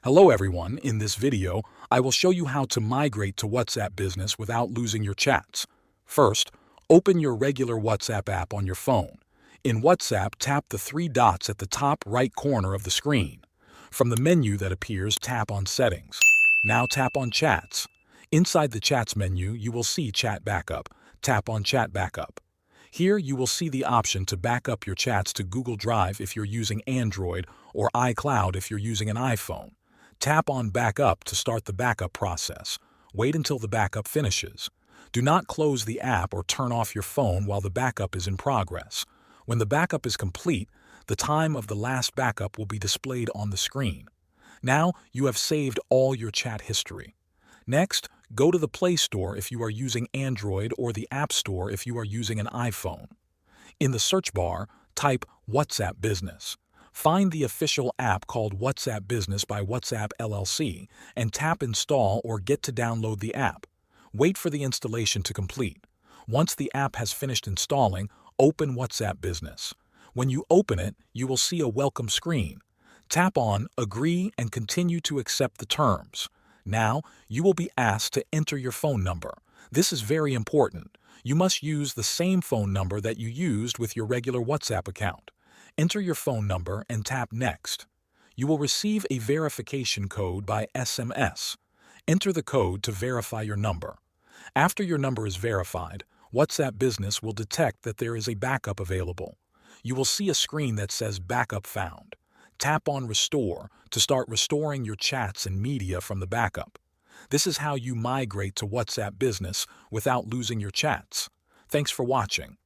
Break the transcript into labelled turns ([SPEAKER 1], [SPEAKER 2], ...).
[SPEAKER 1] Hello everyone, in this video, I will show you how to migrate to WhatsApp Business without losing your chats. First, open your regular WhatsApp app on your phone. In WhatsApp, tap the three dots at the top right corner of the screen. From the menu that appears, tap on Settings. Now tap on Chats. Inside the Chats menu, you will see Chat Backup. Tap on Chat Backup. Here you will see the option to back up your chats to Google Drive if you're using Android or iCloud if you're using an iPhone. Tap on Backup to start the backup process. Wait until the backup finishes. Do not close the app or turn off your phone while the backup is in progress. When the backup is complete, the time of the last backup will be displayed on the screen. Now you have saved all your chat history. Next, go to the Play Store if you are using Android or the App Store if you are using an iPhone. In the search bar, type WhatsApp Business. Find the official app called WhatsApp Business by WhatsApp LLC and tap Install or Get to download the app. Wait for the installation to complete. Once the app has finished installing, open WhatsApp Business. When you open it, you will see a welcome screen. Tap on Agree and continue to accept the terms. Now, you will be asked to enter your phone number. This is very important. You must use the same phone number that you used with your regular WhatsApp account. Enter your phone number and tap Next. You will receive a verification code by SMS. Enter the code to verify your number. After your number is verified, WhatsApp Business will detect that there is a backup available. You will see a screen that says Backup Found. Tap on Restore to start restoring your chats and media from the backup. This is how you migrate to WhatsApp Business without losing your chats. Thanks for watching.